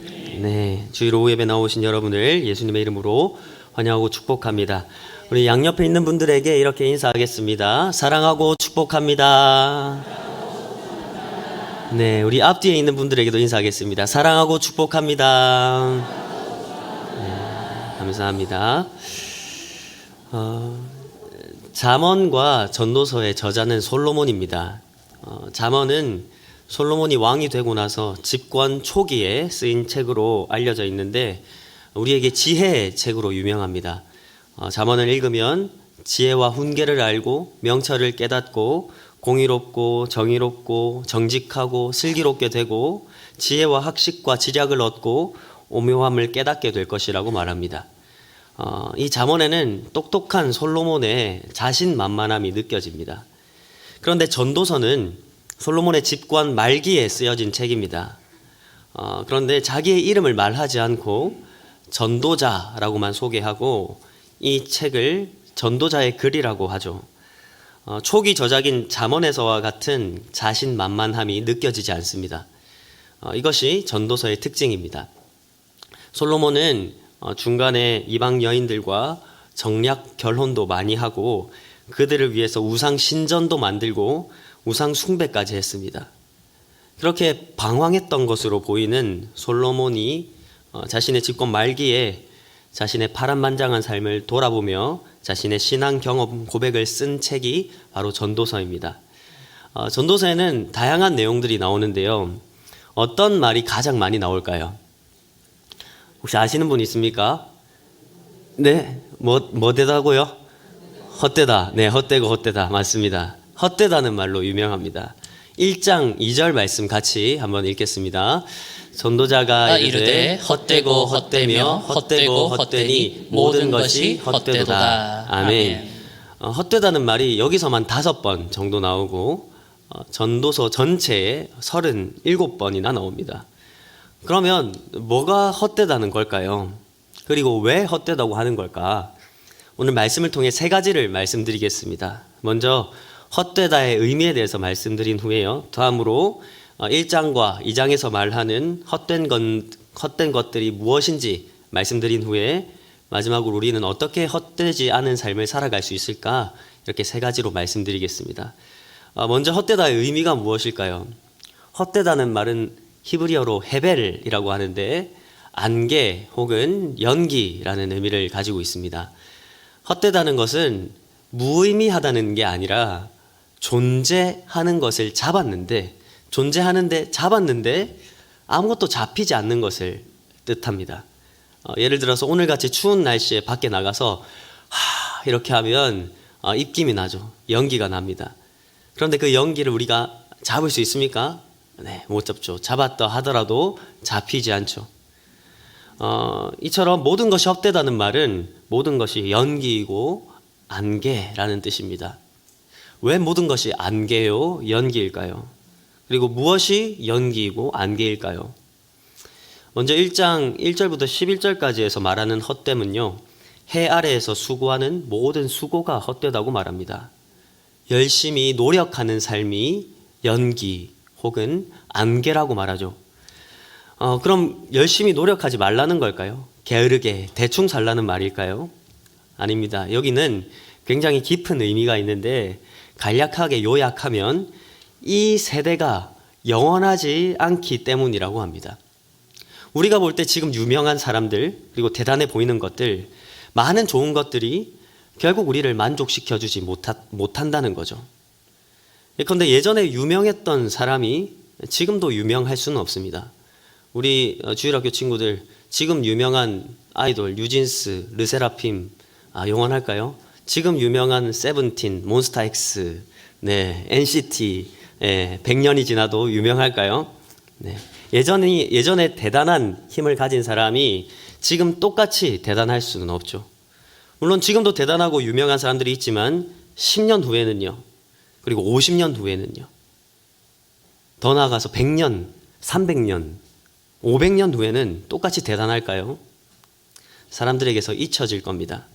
네, 주일 오후 예배 나오신 여러분을 예수님의 이름으로 환영하고 축복합니다. 우리 양옆에 있는 분들에게 이렇게 인사하겠습니다. 사랑하고 축복합니다. 네, 우리 앞뒤에 있는 분들에게도 인사하겠습니다. 사랑하고 축복합니다. 네, 감사합니다. 잠언과 전도서의 저자는 솔로몬입니다. 잠언은 솔로몬이 왕이 되고 나서 집권 초기에 쓰인 책으로 알려져 있는데 우리에게 지혜의 책으로 유명합니다. 잠언을 읽으면 지혜와 훈계를 알고 명철을 깨닫고 공의롭고 정의롭고 정직하고 슬기롭게 되고 지혜와 학식과 지략을 얻고 오묘함을 깨닫게 될 것이라고 말합니다. 이 잠언에는 똑똑한 솔로몬의 자신만만함이 느껴집니다. 그런데 전도서는 솔로몬의 집권 말기에 쓰여진 책입니다. 그런데 자기의 이름을 말하지 않고 전도자라고만 소개하고 이 책을 전도자의 글이라고 하죠. 초기 저작인 잠언에서와 같은 자신만만함이 느껴지지 않습니다. 이것이 전도서의 특징입니다. 솔로몬은 중간에 이방 여인들과 정략 결혼도 많이 하고 그들을 위해서 우상 신전도 만들고 우상 숭배까지 했습니다. 그렇게 방황했던 것으로 보이는 솔로몬이 자신의 집권 말기에 자신의 파란만장한 삶을 돌아보며 자신의 신앙 경험 고백을 쓴 책이 바로 전도서입니다. 전도서에는 다양한 내용들이 나오는데요. 어떤 말이 가장 많이 나올까요? 혹시 아시는 분 있습니까? 네, 뭐대다고요? 헛되다. 네, 헛되고 헛되다. 맞습니다. 헛되다는 말로 유명합니다. 1장 2절 말씀 같이 한번 읽겠습니다. 전도자가 이르되 헛되고 헛되며 헛되고 헛되니 모든 것이 헛되도다. 아멘. 헛되다는 말이 여기서만 5번 정도 나오고 전도서 전체에 37번이나 나옵니다. 그러면 뭐가 헛되다는 걸까요? 그리고 왜 헛되다고 하는 걸까? 오늘 말씀을 통해 3가지를 말씀드리겠습니다. 먼저 헛되다의 의미에 대해서 말씀드린 후에요. 다음으로 1장과 2장에서 말하는 헛된 것들이 무엇인지 말씀드린 후에 마지막으로 우리는 어떻게 헛되지 않은 삶을 살아갈 수 있을까? 이렇게 3가지로 말씀드리겠습니다. 먼저 헛되다의 의미가 무엇일까요? 헛되다는 말은 히브리어로 헤벨이라고 하는데 안개 혹은 연기라는 의미를 가지고 있습니다. 헛되다는 것은 무의미하다는 게 아니라 존재하는 것을 잡았는데 아무것도 잡히지 않는 것을 뜻합니다. 예를 들어서 오늘같이 추운 날씨에 밖에 나가서 이렇게 하면 입김이 나죠. 연기가 납니다. 그런데 그 연기를 우리가 잡을 수 있습니까? 네, 못 잡죠. 잡았다 하더라도 잡히지 않죠. 이처럼 모든 것이 헛되다는 말은 모든 것이 연기이고 안개라는 뜻입니다. 왜 모든 것이 안개요, 연기일까요? 그리고 무엇이 연기이고 안개일까요? 먼저 1장 1절부터 11절까지 해서 말하는 헛됨은요, 해 아래에서 수고하는 모든 수고가 헛되다고 말합니다. 열심히 노력하는 삶이 연기 혹은 안개라고 말하죠. 그럼 열심히 노력하지 말라는 걸까요? 게으르게 대충 살라는 말일까요? 아닙니다. 여기는 굉장히 깊은 의미가 있는데 간략하게 요약하면 이 세대가 영원하지 않기 때문이라고 합니다. 우리가 볼 때 지금 유명한 사람들 그리고 대단해 보이는 것들 많은 좋은 것들이 결국 우리를 만족시켜주지 못한다는 거죠. 그런데 예전에 유명했던 사람이 지금도 유명할 수는 없습니다. 우리 주일학교 친구들 지금 유명한 아이돌 뉴진스, 르세라핌 영원할까요? 지금 유명한 세븐틴, 몬스타엑스, 네, NCT 100년이 지나도 유명할까요? 네. 예전에 대단한 힘을 가진 사람이 지금 똑같이 대단할 수는 없죠. 물론 지금도 대단하고 유명한 사람들이 있지만 10년 후에는요. 그리고 50년 후에는요. 더 나아가서 100년, 300년, 500년 후에는 똑같이 대단할까요? 사람들에게서 잊혀질 겁니다.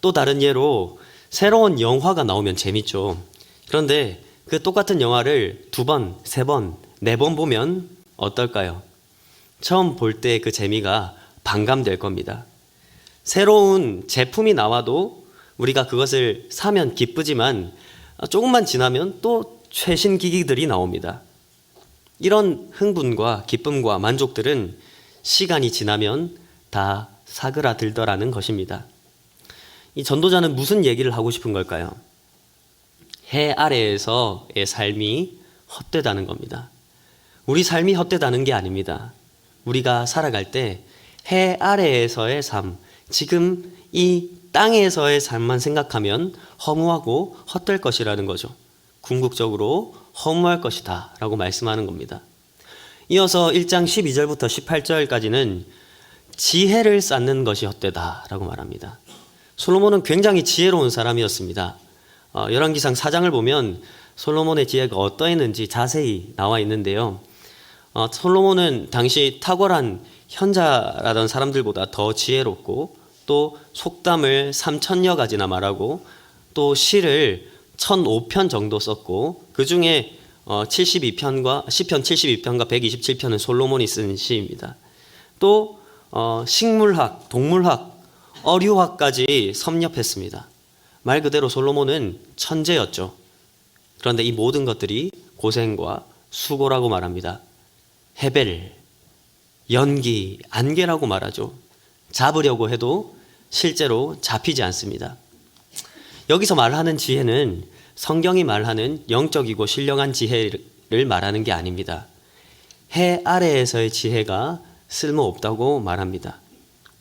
또 다른 예로 새로운 영화가 나오면 재밌죠. 그런데 그 똑같은 영화를 2번, 3번, 4번 보면 어떨까요? 처음 볼 때 그 재미가 반감될 겁니다. 새로운 제품이 나와도 우리가 그것을 사면 기쁘지만 조금만 지나면 또 최신 기기들이 나옵니다. 이런 흥분과 기쁨과 만족들은 시간이 지나면 다 사그라들더라는 것입니다. 이 전도자는 무슨 얘기를 하고 싶은 걸까요? 해 아래에서의 삶이 헛되다는 겁니다. 우리 삶이 헛되다는 게 아닙니다. 우리가 살아갈 때 해 아래에서의 삶, 지금 이 땅에서의 삶만 생각하면 허무하고 헛될 것이라는 거죠. 궁극적으로 허무할 것이다 라고 말씀하는 겁니다. 이어서 1장 12절부터 18절까지는 지혜를 쌓는 것이 헛되다 라고 말합니다. 솔로몬은 굉장히 지혜로운 사람이었습니다. 열왕기상 4장을 보면 솔로몬의 지혜가 어떠했는지 자세히 나와 있는데요. 솔로몬은 당시 탁월한 현자라던 사람들보다 더 지혜롭고 또 속담을 3,000여 가지나 말하고 또 시를 1,005편 정도 썼고 그 중에 72편과 시편 72편과 127편은 솔로몬이 쓴 시입니다. 또 식물학, 동물학, 어류학까지 섭렵했습니다. 말 그대로 솔로몬은 천재였죠. 그런데 이 모든 것들이 고생과 수고라고 말합니다. 헤벨, 연기, 안개라고 말하죠. 잡으려고 해도 실제로 잡히지 않습니다. 여기서 말하는 지혜는 성경이 말하는 영적이고 신령한 지혜를 말하는 게 아닙니다. 해 아래에서의 지혜가 쓸모없다고 말합니다.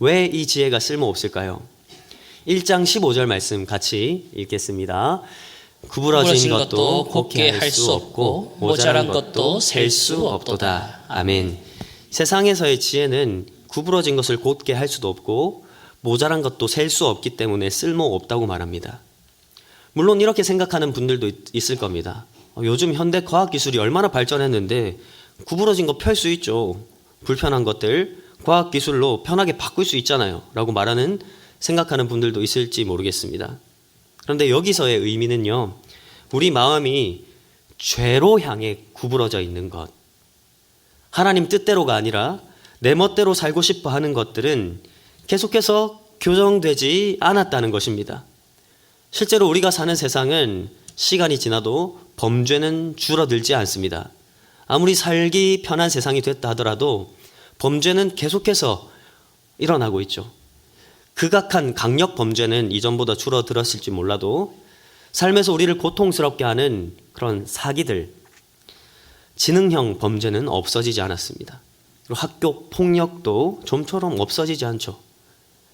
왜 이 지혜가 쓸모없을까요? 1장 15절 말씀 같이 읽겠습니다. 구부러진 것도 곱게 할 수 없고 모자란 것도 셀 수 없도다. 아멘. 세상에서의 지혜는 구부러진 것을 곧게 할 수도 없고 모자란 것도 셀 수 없기 때문에 쓸모없다고 말합니다. 물론 이렇게 생각하는 분들도 있을 겁니다. 요즘 현대 과학기술이 얼마나 발전했는데 구부러진 거 펼 수 있죠. 불편한 것들 과학기술로 편하게 바꿀 수 있잖아요 라고 생각하는 분들도 있을지 모르겠습니다. 그런데 여기서의 의미는요, 우리 마음이 죄로 향해 구부러져 있는 것, 하나님 뜻대로가 아니라 내 멋대로 살고 싶어 하는 것들은 계속해서 교정되지 않았다는 것입니다. 실제로 우리가 사는 세상은 시간이 지나도 범죄는 줄어들지 않습니다. 아무리 살기 편한 세상이 됐다 하더라도 범죄는 계속해서 일어나고 있죠. 극악한 강력 범죄는 이전보다 줄어들었을지 몰라도 삶에서 우리를 고통스럽게 하는 그런 사기들, 지능형 범죄는 없어지지 않았습니다. 그리고 학교 폭력도 좀처럼 없어지지 않죠.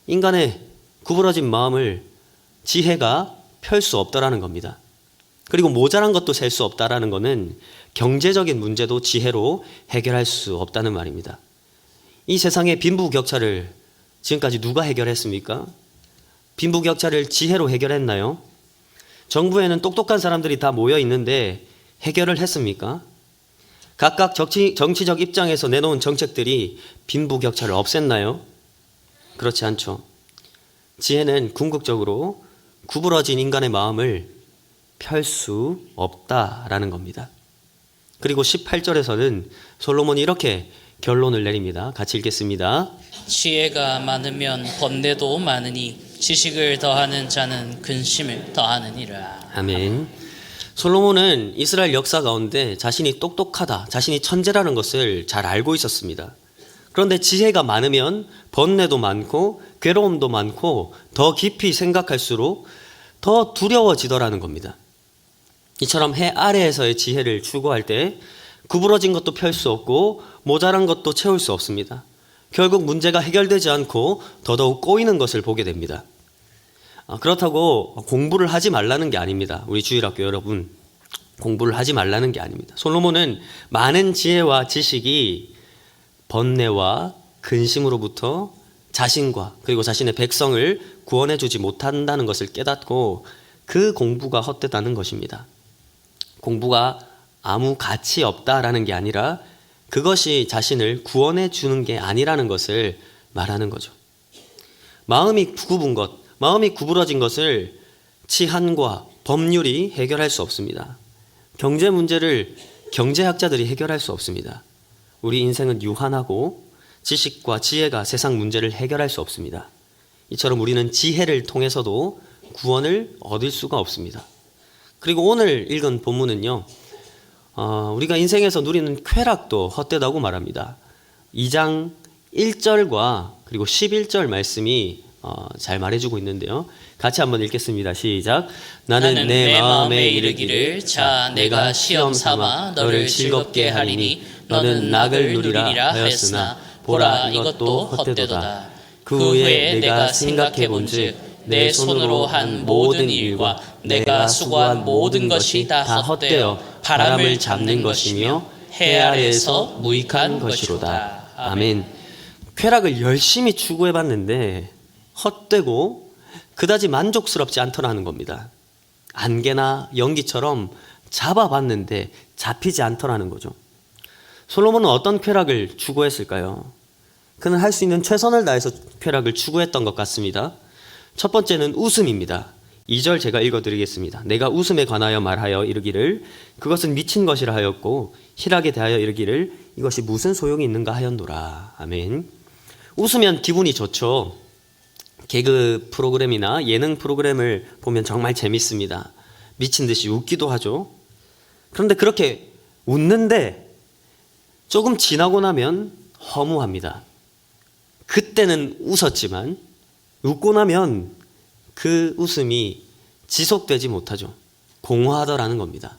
인간의 구부러진 마음을 지혜가 펼 수 없다라는 겁니다. 그리고 모자란 것도 셀 수 없다라는 것은 경제적인 문제도 지혜로 해결할 수 없다는 말입니다. 이 세상의 빈부격차를 지금까지 누가 해결했습니까? 빈부격차를 지혜로 해결했나요? 정부에는 똑똑한 사람들이 다 모여 있는데 해결을 했습니까? 각각 정치적 입장에서 내놓은 정책들이 빈부격차를 없앴나요? 그렇지 않죠. 지혜는 궁극적으로 구부러진 인간의 마음을 펼 수 없다라는 겁니다. 그리고 18절에서는 솔로몬이 이렇게 결론을 내립니다. 같이 읽겠습니다. 지혜가 많으면 번뇌도 많으니 지식을 더하는 자는 근심을 더하느니라. 아멘. 솔로몬은 이스라엘 역사 가운데 자신이 똑똑하다, 자신이 천재라는 것을 잘 알고 있었습니다. 그런데 지혜가 많으면 번뇌도 많고 괴로움도 많고 더 깊이 생각할수록 더 두려워지더라는 겁니다. 이처럼 해 아래에서의 지혜를 추구할 때 구부러진 것도 펼 수 없고 모자란 것도 채울 수 없습니다. 결국 문제가 해결되지 않고 더더욱 꼬이는 것을 보게 됩니다. 그렇다고 공부를 하지 말라는 게 아닙니다. 우리 주일학교 여러분, 공부를 하지 말라는 게 아닙니다. 솔로몬은 많은 지혜와 지식이 번뇌와 근심으로부터 자신과 그리고 자신의 백성을 구원해 주지 못한다는 것을 깨닫고 그 공부가 헛되다는 것입니다. 공부가 아무 가치 없다라는 게 아니라 그것이 자신을 구원해 주는 게 아니라는 것을 말하는 거죠. 마음이 구부러진 것을 치안과 법률이 해결할 수 없습니다. 경제 문제를 경제학자들이 해결할 수 없습니다. 우리 인생은 유한하고 지식과 지혜가 세상 문제를 해결할 수 없습니다. 이처럼 우리는 지혜를 통해서도 구원을 얻을 수가 없습니다. 그리고 오늘 읽은 본문은요, 우리가 인생에서 누리는 쾌락도 헛되다고 말합니다. 2장 1절과 그리고 11절 말씀이 잘 말해주고 있는데요. 같이 한번 읽겠습니다. 시작. 나는 내 마음에 이르기를 자 내가 시험 삼아 너를 즐겁게 하리니 너는 낙을 누리라 하였으나 보라 이것도 헛되도다. 그 후에 내가 생각해 본즉 내 손으로 한 모든 일과 내가 수고한 모든 것이 다 헛되어 바람을 잡는 것이며 해 아래에서 무익한 것이로다. 아멘. 쾌락을 열심히 추구해봤는데 헛되고 그다지 만족스럽지 않더라는 겁니다. 안개나 연기처럼 잡아봤는데 잡히지 않더라는 거죠. 솔로몬은 어떤 쾌락을 추구했을까요? 그는 할 수 있는 최선을 다해서 쾌락을 추구했던 것 같습니다. 첫 번째는 웃음입니다. 2절 제가 읽어드리겠습니다. 내가 웃음에 관하여 말하여 이르기를 그것은 미친 것이라 하였고 희락에 대하여 이르기를 이것이 무슨 소용이 있는가 하였노라. 아멘. 웃으면 기분이 좋죠. 개그 프로그램이나 예능 프로그램을 보면 정말 재밌습니다. 미친 듯이 웃기도 하죠. 그런데 그렇게 웃는데 조금 지나고 나면 허무합니다. 그때는 웃었지만 웃고 나면 그 웃음이 지속되지 못하죠. 공허하더라는 겁니다.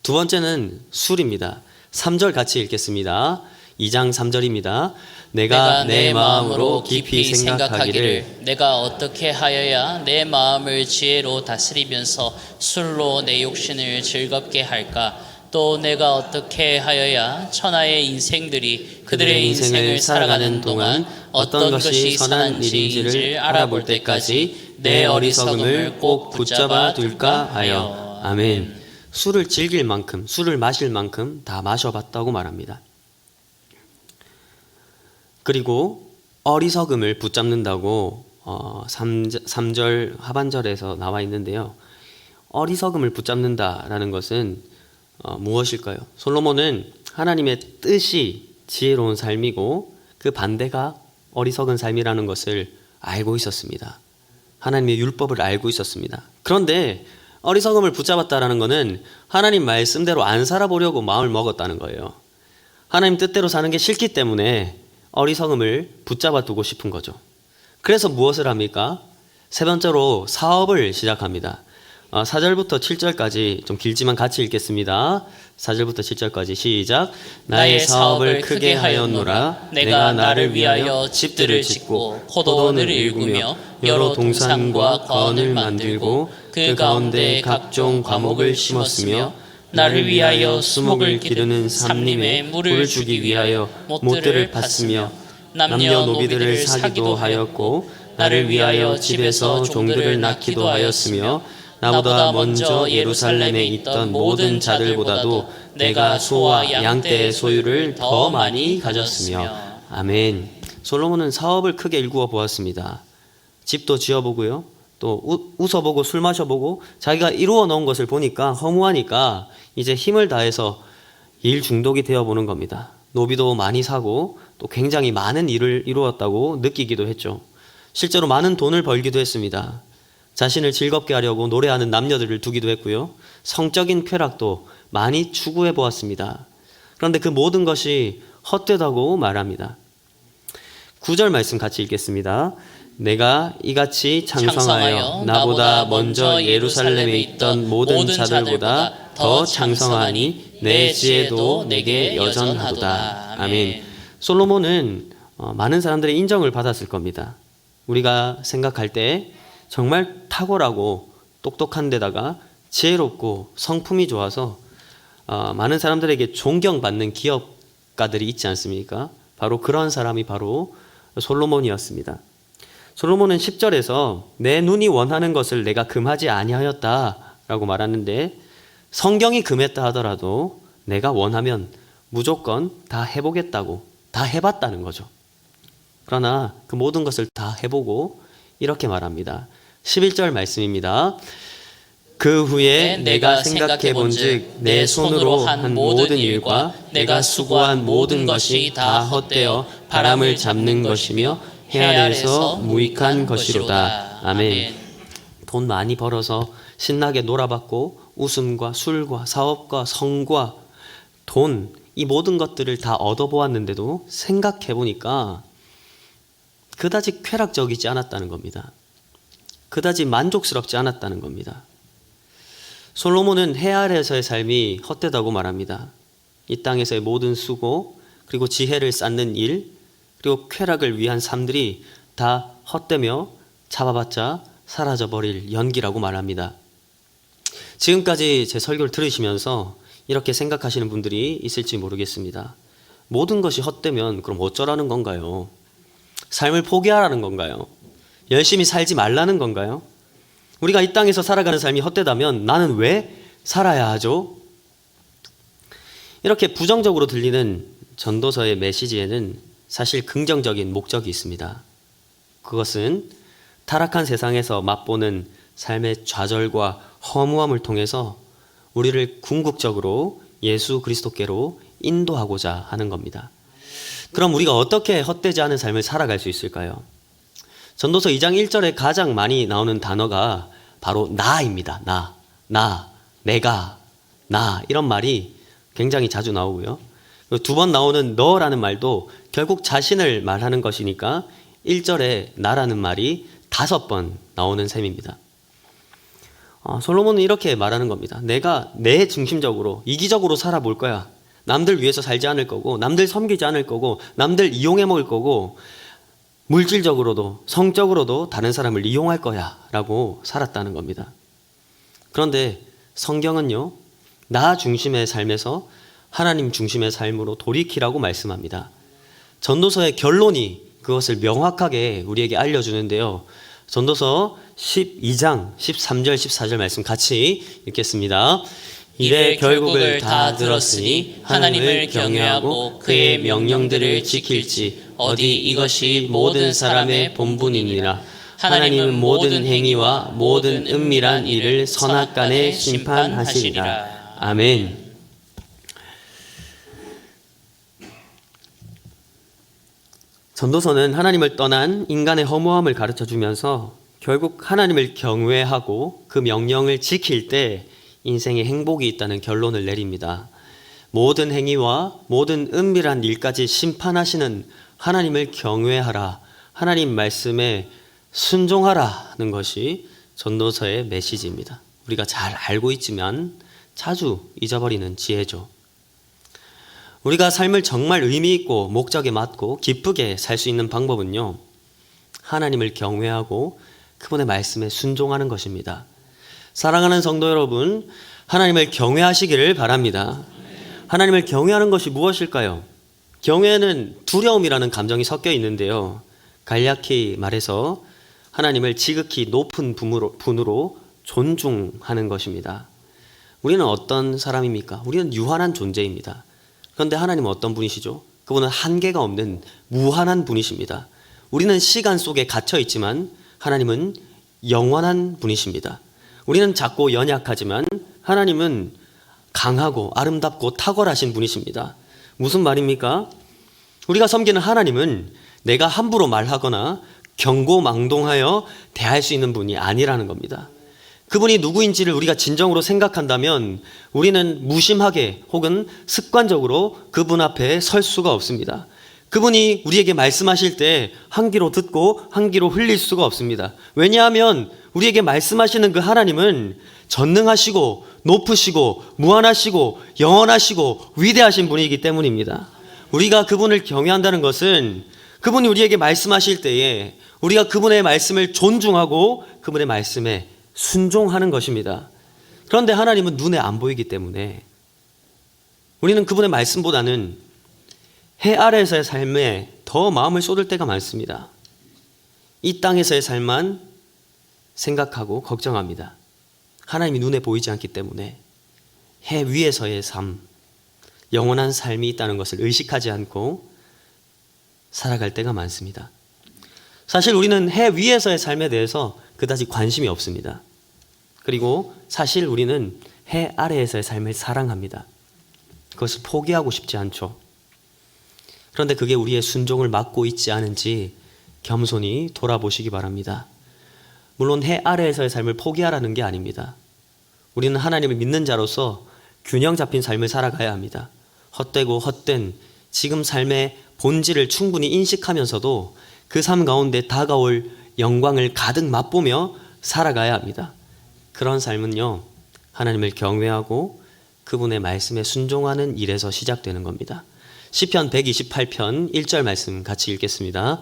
두 번째는 술입니다. 3절 같이 읽겠습니다. 2장 3절입니다. 내가 내 마음으로 깊이 생각하기를 내가 어떻게 하여야 내 마음을 지혜로 다스리면서 술로 내 욕심을 즐겁게 할까? 또 내가 어떻게 하여야 천하의 인생들이 그들의 인생을 살아가는 동안 어떤 것이 선한 일인지를 알아볼 때까지 내 어리석음을 꼭 붙잡아 둘까 하여. 아멘. 술을 즐길 만큼, 술을 마실 만큼 다 마셔봤다고 말합니다. 그리고 어리석음을 붙잡는다고 3절 하반절에서 나와 있는데요. 어리석음을 붙잡는다라는 것은 무엇일까요? 솔로몬은 하나님의 뜻이 지혜로운 삶이고 그 반대가 어리석은 삶이라는 것을 알고 있었습니다. 하나님의 율법을 알고 있었습니다. 그런데 어리석음을 붙잡았다라는 것은 하나님 말씀대로 안 살아보려고 마음을 먹었다는 거예요. 하나님 뜻대로 사는 게 싫기 때문에 어리석음을 붙잡아 두고 싶은 거죠. 그래서 무엇을 합니까? 세 번째로 사업을 시작합니다. 4절부터 7절까지 좀 길지만 같이 읽겠습니다. 4절부터 7절까지 시작. 나의 사업을 크게 하였노라. 내가 나를 위하여 집들을 짓고 포도원을 일구며 여러 동산과 거원을 만들고 그 가운데 각종 과목을 심었으며 나를 위하여 수목을 기르는 삼림에 물을 주기 위하여 못들을 팠으며 남녀노비들을 사기도 하였고 나를 위하여 집에서 종들을 낳기도 하였으며 나보다 먼저 예루살렘에 있던 모든 자들보다도 내가 소와 양떼의 소유를 더 많이 가졌으며. 아멘. 솔로몬은 사업을 크게 일구어 보았습니다. 집도 지어보고요. 또 웃어보고 술 마셔보고 자기가 이루어 놓은 것을 보니까 허무하니까 이제 힘을 다해서 일 중독이 되어보는 겁니다. 노비도 많이 사고 또 굉장히 많은 일을 이루었다고 느끼기도 했죠. 실제로 많은 돈을 벌기도 했습니다. 자신을 즐겁게 하려고 노래하는 남녀들을 두기도 했고요. 성적인 쾌락도 많이 추구해 보았습니다. 그런데 그 모든 것이 헛되다고 말합니다. 9절 말씀 같이 읽겠습니다. 내가 이같이 장성하여 나보다 먼저 예루살렘에 있던 모든 자들보다 더 장성하니 내 지혜도 내게 여전하도다. 아멘. 솔로몬은 많은 사람들의 인정을 받았을 겁니다. 우리가 생각할 때 정말 탁월하고 똑똑한 데다가 지혜롭고 성품이 좋아서 많은 사람들에게 존경받는 기업가들이 있지 않습니까? 바로 그런 사람이 바로 솔로몬이었습니다. 솔로몬은 10절에서 내 눈이 원하는 것을 내가 금하지 아니하였다라고 말하는데 성경이 금했다 하더라도 내가 원하면 무조건 다 해보겠다고 다 해봤다는 거죠. 그러나 그 모든 것을 다 해보고 이렇게 말합니다. 11절 말씀입니다. 그 후에 내가 생각해 본즉 내 손으로 한 모든 일과 내가 수고한 모든 것이 다 헛되어 바람을 잡는 것이며 해 아래에서 무익한 것이로다. 아멘. 돈 많이 벌어서 신나게 놀아봤고 웃음과 술과 사업과 성과 돈, 이 모든 것들을 다 얻어보았는데도 생각해 보니까 그다지 쾌락적이지 않았다는 겁니다. 그다지 만족스럽지 않았다는 겁니다. 솔로몬은 해 아래에서의 삶이 헛되다고 말합니다. 이 땅에서의 모든 수고, 그리고 지혜를 쌓는 일, 그리고 쾌락을 위한 삶들이 다 헛되며 잡아봤자 사라져버릴 연기라고 말합니다. 지금까지 제 설교를 들으시면서 이렇게 생각하시는 분들이 있을지 모르겠습니다. 모든 것이 헛되면 그럼 어쩌라는 건가요? 삶을 포기하라는 건가요? 열심히 살지 말라는 건가요? 우리가 이 땅에서 살아가는 삶이 헛되다면 나는 왜 살아야 하죠? 이렇게 부정적으로 들리는 전도서의 메시지에는 사실 긍정적인 목적이 있습니다. 그것은 타락한 세상에서 맛보는 삶의 좌절과 허무함을 통해서 우리를 궁극적으로 예수 그리스도께로 인도하고자 하는 겁니다. 그럼 우리가 어떻게 헛되지 않은 삶을 살아갈 수 있을까요? 전도서 2장 1절에 가장 많이 나오는 단어가 바로 나입니다. 나, 내가, 나 이런 말이 굉장히 자주 나오고요. 두 번 나오는 너라는 말도 결국 자신을 말하는 것이니까 1절에 나라는 말이 5번 나오는 셈입니다. 솔로몬은 이렇게 말하는 겁니다. 내가 내 중심적으로 이기적으로 살아볼 거야. 남들 위해서 살지 않을 거고 남들 섬기지 않을 거고 남들 이용해 먹을 거고 물질적으로도 성적으로도 다른 사람을 이용할 거야 라고 살았다는 겁니다. 그런데 성경은요, 나 중심의 삶에서 하나님 중심의 삶으로 돌이키라고 말씀합니다. 전도서의 결론이 그것을 명확하게 우리에게 알려주는데요. 전도서 12장 13절 14절 말씀 같이 읽겠습니다. 이래 결국을 다 들었으니 하나님을 경외하고 그의 명령들을 지킬지 어디 이것이 모든 사람의 본분이니라. 하나님은 모든 행위와 모든 은밀한 일을 선악간에 심판하시리라. 아멘. 전도서는 하나님을 떠난 인간의 허무함을 가르쳐주면서 결국 하나님을 경외하고 그 명령을 지킬 때 인생에 행복이 있다는 결론을 내립니다. 모든 행위와 모든 은밀한 일까지 심판하시는 하나님을 경외하라, 하나님 말씀에 순종하라는 것이 전도서의 메시지입니다. 우리가 잘 알고 있지만 자주 잊어버리는 지혜죠. 우리가 삶을 정말 의미 있고 목적에 맞고 기쁘게 살 수 있는 방법은요, 하나님을 경외하고 그분의 말씀에 순종하는 것입니다. 사랑하는 성도 여러분, 하나님을 경외하시기를 바랍니다. 하나님을 경외하는 것이 무엇일까요? 경외는 두려움이라는 감정이 섞여 있는데요. 간략히 말해서 하나님을 지극히 높은 분으로 존중하는 것입니다. 우리는 어떤 사람입니까? 우리는 유한한 존재입니다. 그런데 하나님은 어떤 분이시죠? 그분은 한계가 없는 무한한 분이십니다. 우리는 시간 속에 갇혀 있지만 하나님은 영원한 분이십니다. 우리는 작고 연약하지만 하나님은 강하고 아름답고 탁월하신 분이십니다. 무슨 말입니까? 우리가 섬기는 하나님은 내가 함부로 말하거나 경고망동하여 대할 수 있는 분이 아니라는 겁니다. 그분이 누구인지를 우리가 진정으로 생각한다면 우리는 무심하게 혹은 습관적으로 그분 앞에 설 수가 없습니다. 그분이 우리에게 말씀하실 때 한 귀로 듣고 한 귀로 흘릴 수가 없습니다. 왜냐하면 우리에게 말씀하시는 그 하나님은 전능하시고 높으시고 무한하시고 영원하시고 위대하신 분이기 때문입니다. 우리가 그분을 경외한다는 것은 그분이 우리에게 말씀하실 때에 우리가 그분의 말씀을 존중하고 그분의 말씀에 순종하는 것입니다. 그런데 하나님은 눈에 안 보이기 때문에 우리는 그분의 말씀보다는 해 아래에서의 삶에 더 마음을 쏟을 때가 많습니다. 이 땅에서의 삶만 생각하고 걱정합니다. 하나님이 눈에 보이지 않기 때문에 해 위에서의 삶, 영원한 삶이 있다는 것을 의식하지 않고 살아갈 때가 많습니다. 사실 우리는 해 위에서의 삶에 대해서 그다지 관심이 없습니다. 그리고 사실 우리는 해 아래에서의 삶을 사랑합니다. 그것을 포기하고 싶지 않죠. 그런데 그게 우리의 순종을 막고 있지 않은지 겸손히 돌아보시기 바랍니다. 물론 해 아래에서의 삶을 포기하라는 게 아닙니다. 우리는 하나님을 믿는 자로서 균형 잡힌 삶을 살아가야 합니다. 헛되고 헛된 지금 삶의 본질을 충분히 인식하면서도 그 삶 가운데 다가올 영광을 가득 맛보며 살아가야 합니다. 그런 삶은요, 하나님을 경외하고 그분의 말씀에 순종하는 일에서 시작되는 겁니다. 시편 128편 1절 말씀 같이 읽겠습니다.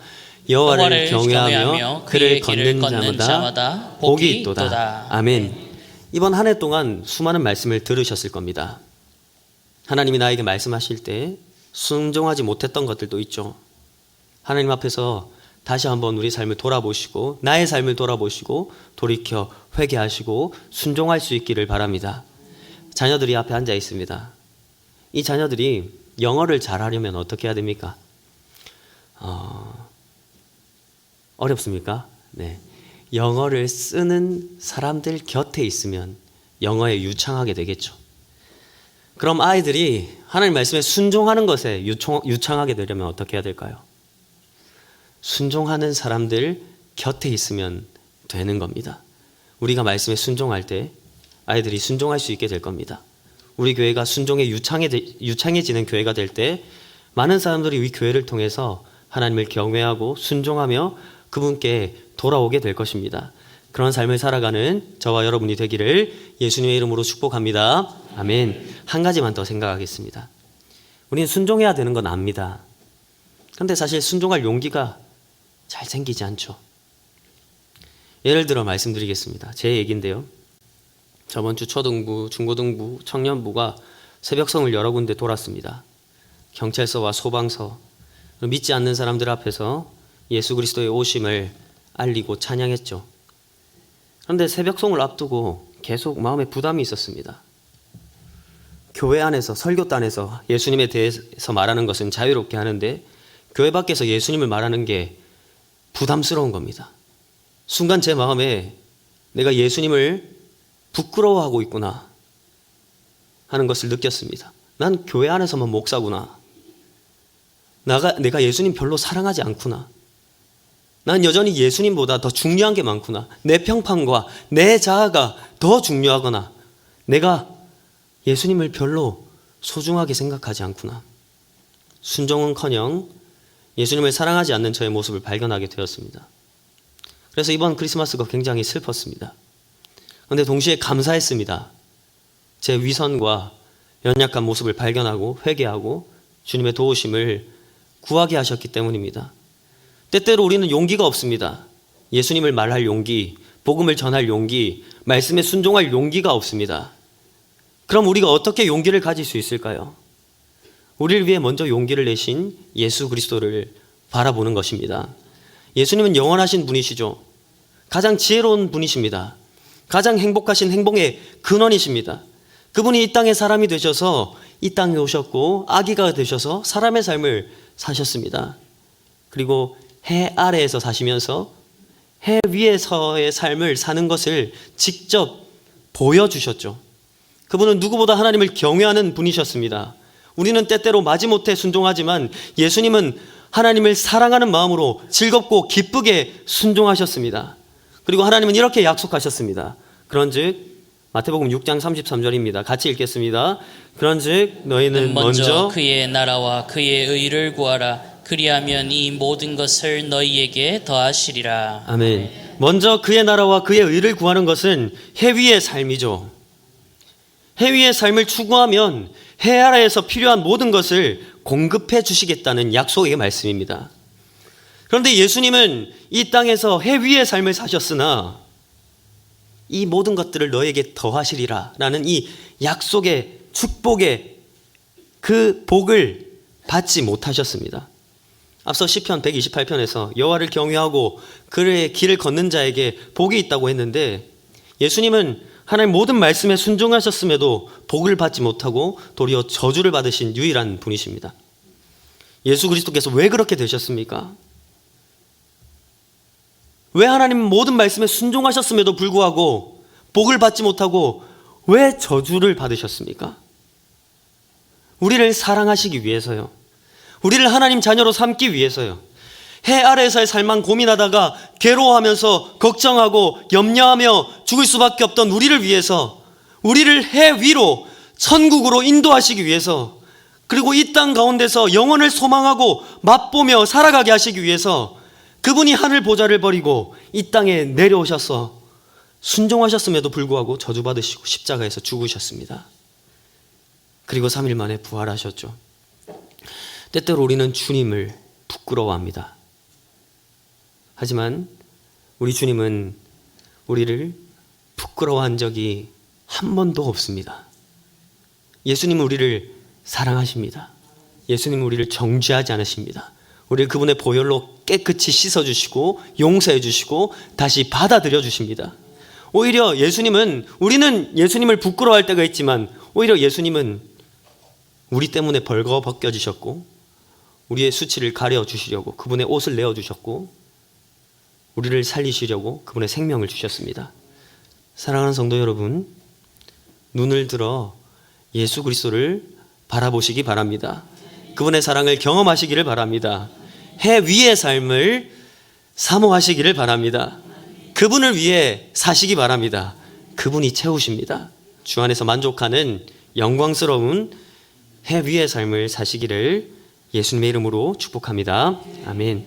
여호와를 경외하며 그를 걷는 자마다 복이 있도다. 아멘. 이번 한 해 동안 수많은 말씀을 들으셨을 겁니다. 하나님이 나에게 말씀하실 때 순종하지 못했던 것들도 있죠. 하나님 앞에서 다시 한번 우리 삶을 돌아보시고 나의 삶을 돌아보시고 돌이켜 회개하시고 순종할 수 있기를 바랍니다. 자녀들이 앞에 앉아 있습니다. 이 자녀들이 영어를 잘하려면 어떻게 해야 됩니까? 어렵습니까? 네. 영어를 쓰는 사람들 곁에 있으면 영어에 유창하게 되겠죠. 그럼 아이들이 하나님 말씀에 순종하는 것에 유창하게 되려면 어떻게 해야 될까요? 순종하는 사람들 곁에 있으면 되는 겁니다. 우리가 말씀에 순종할 때 아이들이 순종할 수 있게 될 겁니다. 우리 교회가 순종에 유창해지는 교회가 될 때 많은 사람들이 이 교회를 통해서 하나님을 경외하고 순종하며 그분께 돌아오게 될 것입니다. 그런 삶을 살아가는 저와 여러분이 되기를 예수님의 이름으로 축복합니다. 아멘. 한 가지만 더 생각하겠습니다. 우리는 순종해야 되는 건 압니다. 그런데 사실 순종할 용기가 잘 생기지 않죠. 예를 들어 말씀드리겠습니다. 제 얘기인데요. 저번 주 초등부, 중고등부, 청년부가 새벽성을 여러 군데 돌았습니다. 경찰서와 소방서, 믿지 않는 사람들 앞에서 예수 그리스도의 오심을 알리고 찬양했죠. 그런데 새벽송을 앞두고 계속 마음에 부담이 있었습니다. 교회 안에서 설교단에서 예수님에 대해서 말하는 것은 자유롭게 하는데 교회 밖에서 예수님을 말하는 게 부담스러운 겁니다. 순간 제 마음에 내가 예수님을 부끄러워하고 있구나 하는 것을 느꼈습니다. 난 교회 안에서만 목사구나. 내가 예수님 별로 사랑하지 않구나. 난 여전히 예수님보다 더 중요한 게 많구나. 내 평판과 내 자아가 더 중요하거나 내가 예수님을 별로 소중하게 생각하지 않구나. 순종은커녕 예수님을 사랑하지 않는 저의 모습을 발견하게 되었습니다. 그래서 이번 크리스마스가 굉장히 슬펐습니다. 그런데 동시에 감사했습니다. 제 위선과 연약한 모습을 발견하고 회개하고 주님의 도우심을 구하게 하셨기 때문입니다. 때때로 우리는 용기가 없습니다. 예수님을 말할 용기, 복음을 전할 용기, 말씀에 순종할 용기가 없습니다. 그럼 우리가 어떻게 용기를 가질 수 있을까요? 우리를 위해 먼저 용기를 내신 예수 그리스도를 바라보는 것입니다. 예수님은 영원하신 분이시죠. 가장 지혜로운 분이십니다. 가장 행복하신 행복의 근원이십니다. 그분이 이 땅의 사람이 되셔서 이 땅에 오셨고 아기가 되셔서 사람의 삶을 사셨습니다. 그리고 해 아래에서 사시면서 해 위에서의 삶을 사는 것을 직접 보여주셨죠. 그분은 누구보다 하나님을 경외하는 분이셨습니다. 우리는 때때로 마지못해 순종하지만 예수님은 하나님을 사랑하는 마음으로 즐겁고 기쁘게 순종하셨습니다. 그리고 하나님은 이렇게 약속하셨습니다. 그런즉 마태복음 6장 33절입니다. 같이 읽겠습니다. 그런즉 너희는 먼저 그의 나라와 그의 의를 구하라. 그리하면 이 모든 것을 너희에게 더하시리라. 아멘. 먼저 그의 나라와 그의 의를 구하는 것은 해 위의 삶이죠. 해 위의 삶을 추구하면 해 아래에서 필요한 모든 것을 공급해 주시겠다는 약속의 말씀입니다. 그런데 예수님은 이 땅에서 해 위의 삶을 사셨으나 이 모든 것들을 너에게 더하시리라 라는 이 약속의 축복의 그 복을 받지 못하셨습니다. 앞서 시편 128편에서 여호와를 경외하고 그의 길을 걷는 자에게 복이 있다고 했는데 예수님은 하나님 모든 말씀에 순종하셨음에도 복을 받지 못하고 도리어 저주를 받으신 유일한 분이십니다. 예수 그리스도께서 왜 그렇게 되셨습니까? 왜 하나님 모든 말씀에 순종하셨음에도 불구하고 복을 받지 못하고 왜 저주를 받으셨습니까? 우리를 사랑하시기 위해서요. 우리를 하나님 자녀로 삼기 위해서요. 해 아래에서의 삶만 고민하다가 괴로워하면서 걱정하고 염려하며 죽을 수밖에 없던 우리를 위해서, 우리를 해 위로 천국으로 인도하시기 위해서, 그리고 이 땅 가운데서 영혼을 소망하고 맛보며 살아가게 하시기 위해서 그분이 하늘 보좌를 버리고 이 땅에 내려오셔서 순종하셨음에도 불구하고 저주받으시고 십자가에서 죽으셨습니다. 그리고 3일 만에 부활하셨죠. 때때로 우리는 주님을 부끄러워합니다. 하지만 우리 주님은 우리를 부끄러워한 적이 한 번도 없습니다. 예수님은 우리를 사랑하십니다. 예수님은 우리를 정죄하지 않으십니다. 우리를 그분의 보혈로 깨끗이 씻어주시고 용서해 주시고 다시 받아들여 주십니다. 오히려 예수님은, 우리는 예수님을 부끄러워할 때가 있지만 오히려 예수님은 우리 때문에 벌거벗겨지셨고 우리의 수치를 가려주시려고 그분의 옷을 내어주셨고 우리를 살리시려고 그분의 생명을 주셨습니다. 사랑하는 성도 여러분, 눈을 들어 예수 그리스도를 바라보시기 바랍니다. 그분의 사랑을 경험하시기를 바랍니다. 해 위의 삶을 사모하시기를 바랍니다. 그분을 위해 사시기 바랍니다. 그분이 채우십니다. 주 안에서 만족하는 영광스러운 해 위의 삶을 사시기를 예수님의 이름으로 축복합니다. 아멘.